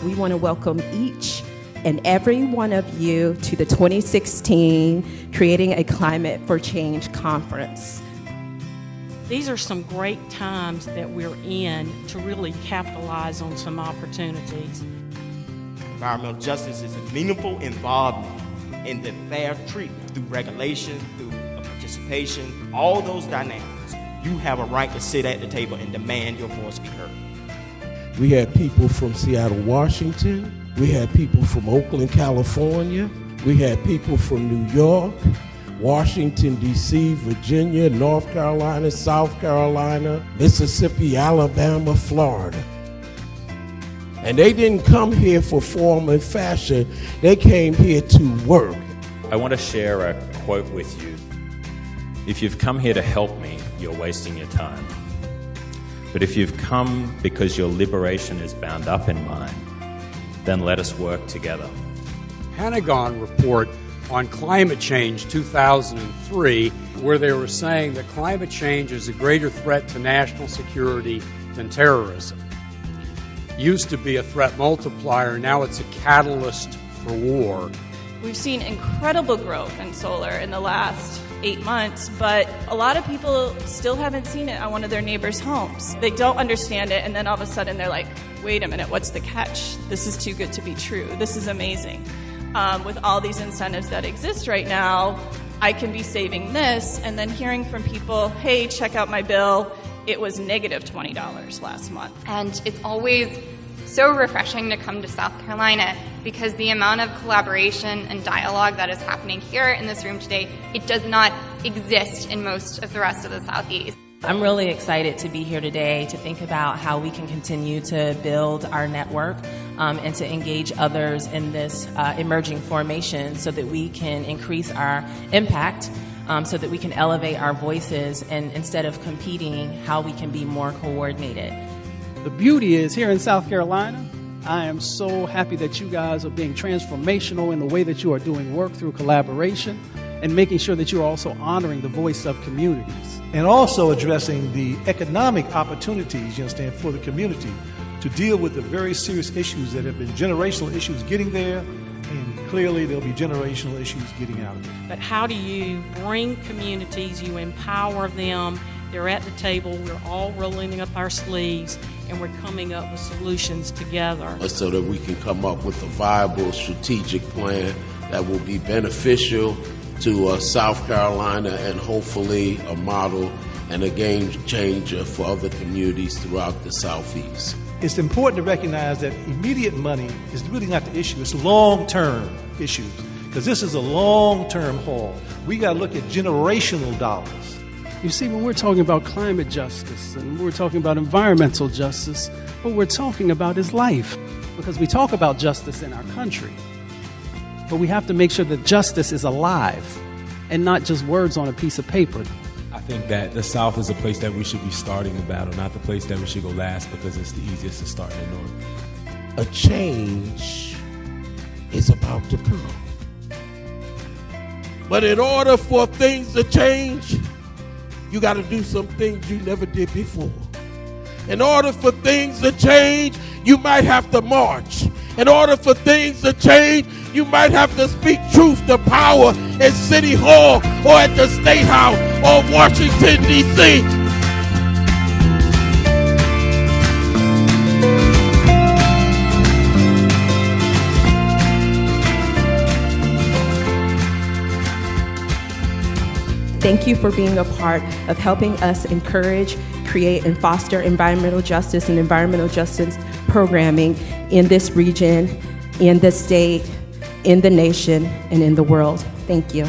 we want to welcome each and every one of you to the 2016 Creating a Climate for Change Conference. These are some great times that we're in to really capitalize on some opportunities. Environmental justice is a meaningful involvement in the fair treatment through regulation, through participation, all those dynamics. You have a right to sit at the table and demand your voice be heard. We had people from Seattle, Washington. We had people from Oakland, California. We had people from New York, Washington, D.C., Virginia, North Carolina, South Carolina, Mississippi, Alabama, Florida. And they didn't come here for form and fashion. They came here to work. I want to share a quote with you. If you've come here to help me, you're wasting your time. But if you've come because your liberation is bound up in mine, then let us work together. Pentagon report on climate change 2003, where they were saying that climate change is a greater threat to national security than terrorism. Used to be a threat multiplier, now it's a catalyst for war. We've seen incredible growth in solar in the last 8 months, but a lot of people still haven't seen it on one of their neighbors' homes. They don't understand it, and then all of a sudden they're like, wait a minute, what's the catch? This is too good to be true. This is amazing. With all these incentives that exist right now, I can be saving this, and then hearing from people, hey, check out my bill, it was negative $20 last month. And it's always so refreshing to come to South Carolina because the amount of collaboration and dialogue that is happening here in this room today, it does not exist in most of the rest of the Southeast. I'm really excited to be here today to think about how we can continue to build our network and to engage others in this emerging formation so that we can increase our impact, so that we can elevate our voices, and instead of competing, how we can be more coordinated. The beauty is here in South Carolina, I am so happy that you guys are being transformational in the way that you are doing work through collaboration and making sure that you're also honoring the voice of communities. And also addressing the economic opportunities, you understand, for the community to deal with the very serious issues that have been generational issues getting there, and clearly there'll be generational issues getting out of it. But how do you bring communities, you empower them, they're at the table, we're all rolling up our sleeves, and we're coming up with solutions together. So that we can come up with a viable strategic plan that will be beneficial to South Carolina and hopefully a model and a game changer for other communities throughout the Southeast. It's important to recognize that immediate money is really not the issue. It's long-term issues, because this is a long-term haul. We got to look at generational dollars. You see, when we're talking about climate justice and we're talking about environmental justice, what we're talking about is life. Because we talk about justice in our country, but we have to make sure that justice is alive and not just words on a piece of paper. I think that the South is a place that we should be starting the battle, not the place that we should go last, because it's the easiest to start in the North. A change is about to come. But in order for things to change, you got to do some things you never did before. In order for things to change, you might have to march. In order for things to change, you might have to speak truth to power at City Hall or at the State House or Washington, D.C. Thank you for being a part of helping us encourage, create, and foster environmental justice and environmental justice programming in this region, in the state, in the nation, and in the world. Thank you.